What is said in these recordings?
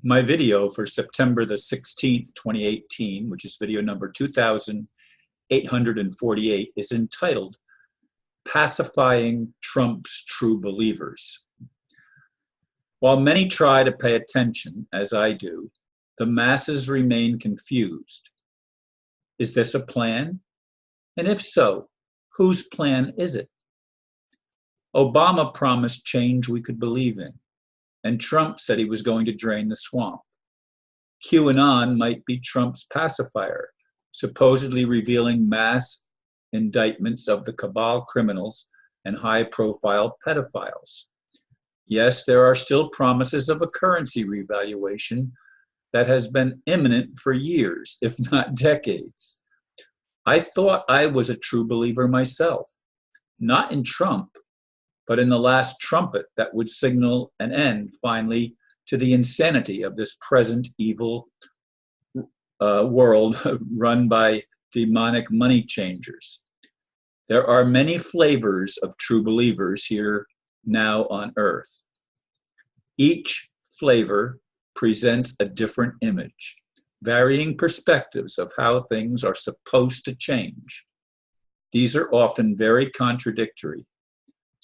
My video for September the 16th, 2018, which is video number 2848, is entitled Pacifying Trump's True Believers. While many try to pay attention, as I do, the masses remain confused. Is this a plan? And if so, whose plan is it? Obama promised change we could believe in, and Trump said he was going to drain the swamp. Q-Anon might be Trump's pacifier, supposedly revealing mass indictments of the cabal criminals and high-profile pedophiles. Yes, there are still promises of a currency revaluation that has been imminent for years, if not decades. I thought I was a true believer myself, not in Trump, but in the last trumpet that would signal an end, finally, to the insanity of this present evil world run by demonic money changers. There are many flavors of true believers here now on earth. Each flavor presents a different image, varying perspectives of how things are supposed to change. These are often very contradictory.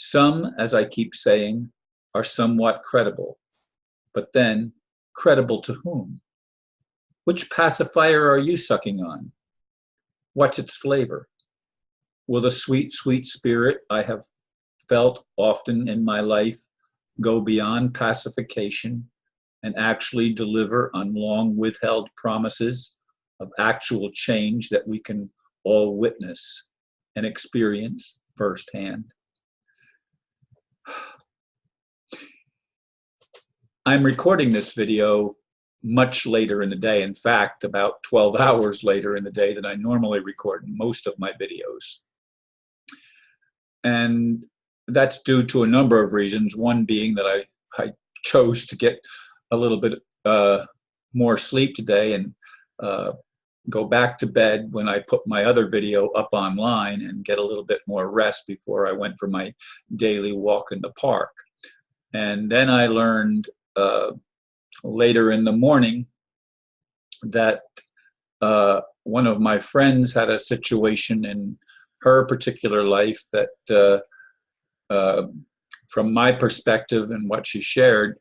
Some, as I keep saying, are somewhat credible, but then credible to whom? Which pacifier are you sucking on? What's its flavor? Will the sweet, sweet spirit I have felt often in my life go beyond pacification and actually deliver on long withheld promises of actual change that we can all witness and experience firsthand? I'm recording this video much later in the day. In fact, about 12 hours later in the day than I normally record most of my videos. And that's due to a number of reasons. One being that I chose to get a little bit more sleep today and go back to bed when I put my other video up online and get a little bit more rest before I went for my daily walk in the park. And then I learned later in the morning that one of my friends had a situation in her particular life that, from my perspective and what she shared,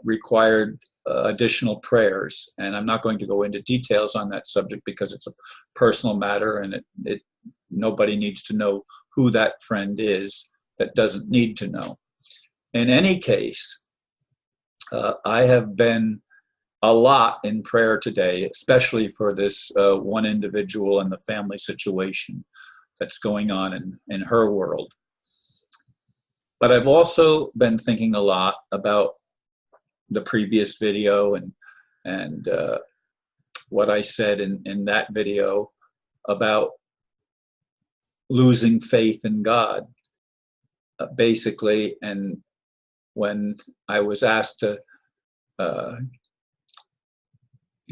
required additional prayers. And I'm not going to go into details on that subject because it's a personal matter, and nobody needs to know who that friend is that doesn't need to know. In any case, I have been a lot in prayer today, especially for this one individual and the family situation that's going on in her world. But I've also been thinking a lot about the previous video and what I said in that video about losing faith in God, basically. And when I was asked to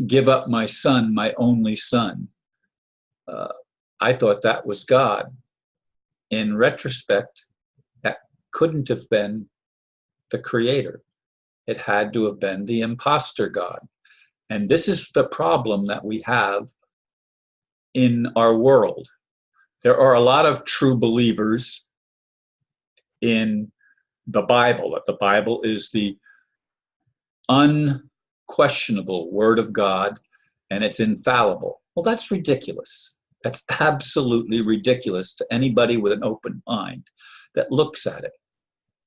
give up my son, my only son, I thought that was God. In retrospect, that couldn't have been the Creator. It had to have been the imposter God. And this is the problem that we have in our world. There are a lot of true believers in the Bible, that the Bible is the unquestionable Word of God and it's infallible. Well, that's ridiculous. That's absolutely ridiculous to anybody with an open mind that looks at it.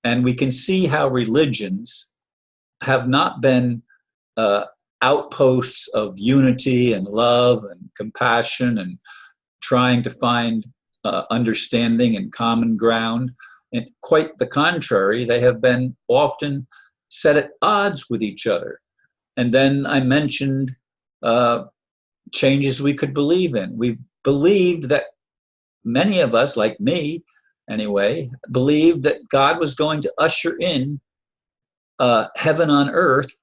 And we can see how religions have not been outposts of unity and love and compassion and trying to find understanding and common ground. And quite the contrary, they have been often set at odds with each other. And then I mentioned changes we could believe in. We believed that, many of us, like me anyway, believed that God was going to usher in heaven on earth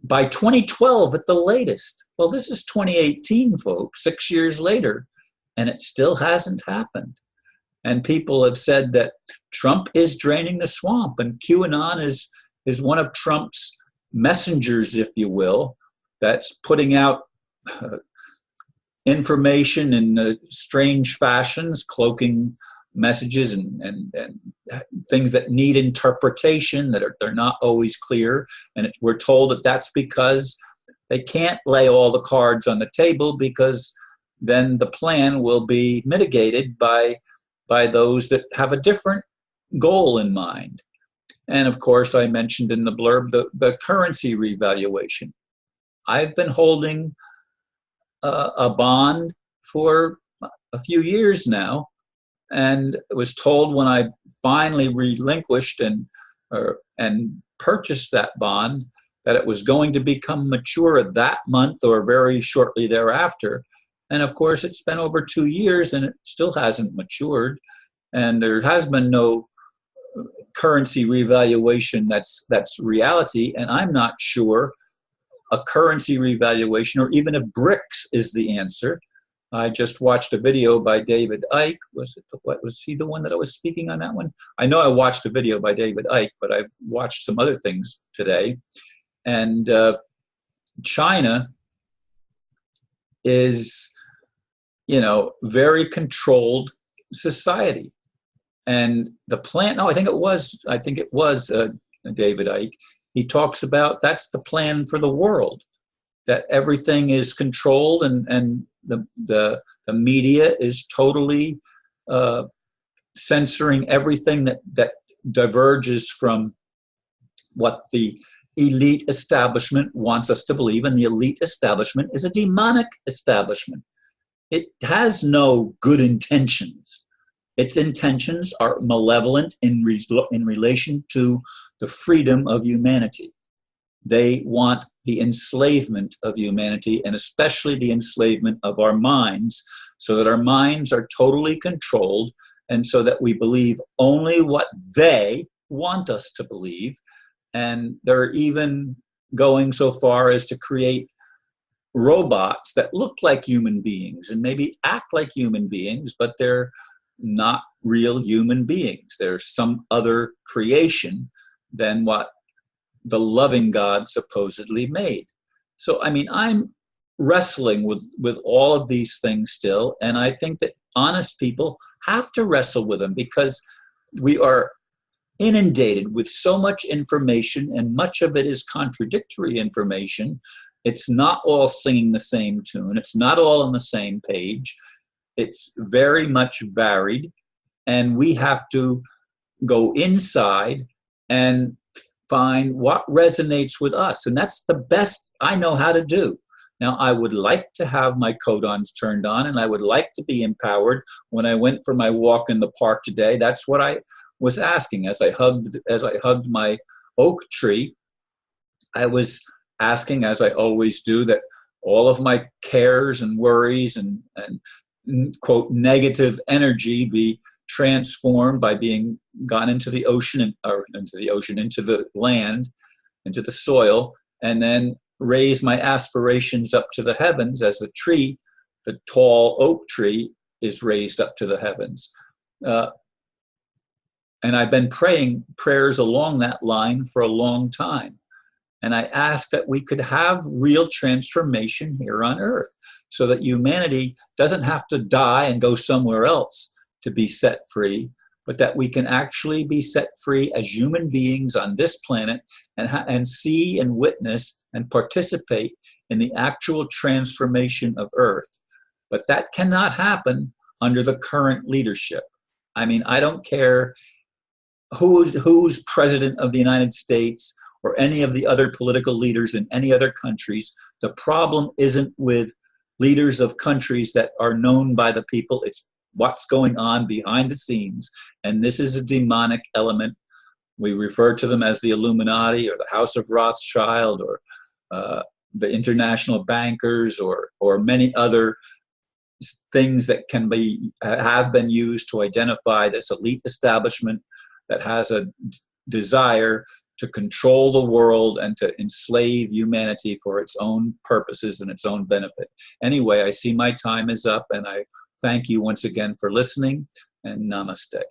by 2012 at the latest. Well, this is 2018, folks, 6 years later, and it still hasn't happened. And people have said that Trump is draining the swamp, and Q-Anon is one of Trump's messengers, if you will, that's putting out information in strange fashions, cloaking messages and things that need interpretation, they're not always clear. And we're told that that's because they can't lay all the cards on the table, because then the plan will be mitigated by those that have a different goal in mind. And of course, I mentioned in the blurb the currency revaluation. I've been holding a bond for a few years now, and was told when I finally relinquished and purchased that bond that it was going to become mature that month or very shortly thereafter. And of course, it's been over 2 years and it still hasn't matured, and there has been no currency revaluation that's reality. And I'm not sure a currency revaluation, or even if BRICS is the answer. I just watched a video by David Icke. Was he the one that I was speaking on that one? I know I watched a video by David Icke, but I've watched some other things today. And China is, very controlled society. And the plan, I think it was David Icke. He talks about that's the plan for the world, that everything is controlled, and the media is totally censoring everything that diverges from what the elite establishment wants us to believe. And the elite establishment is a demonic establishment. It has no good intentions. Its intentions are malevolent in relation to the freedom of humanity. They want the enslavement of humanity, and especially the enslavement of our minds, so that our minds are totally controlled, and so that we believe only what they want us to believe. And they're even going so far as to create robots that look like human beings and maybe act like human beings, but they're not real human beings. They're some other creation than what the loving God supposedly made. So, I'm wrestling with all of these things still, and I think that honest people have to wrestle with them, because we are inundated with so much information, and much of it is contradictory information. It's not all singing the same tune. It's not all on the same page. It's very much varied, and we have to go inside and find what resonates with us. And that's the best I know how to do. Now, I would like to have my codons turned on, and I would like to be empowered. When I went for my walk in the park today, that's what I was asking. As I hugged my oak tree, I was asking, as I always do, that all of my cares and worries and quote negative energy be transformed by being gone into the ocean, into the land, into the soil, and then raise my aspirations up to the heavens as the tree, the tall oak tree, is raised up to the heavens. And I've been praying prayers along that line for a long time. And I ask that we could have real transformation here on earth, so that humanity doesn't have to die and go somewhere else to be set free, but that we can actually be set free as human beings on this planet, and see and witness and participate in the actual transformation of earth. But that cannot happen under the current leadership. I don't care who's president of the United States or any of the other political leaders in any other countries. The problem isn't with leaders of countries that are known by the people. It's what's going on behind the scenes. And this is a demonic element. We refer to them as the Illuminati, or the House of Rothschild, or the international bankers, or many other things that have been used to identify this elite establishment that has a desire to control the world and to enslave humanity for its own purposes and its own benefit. Anyway, I see my time is up, and I thank you once again for listening, and namaste.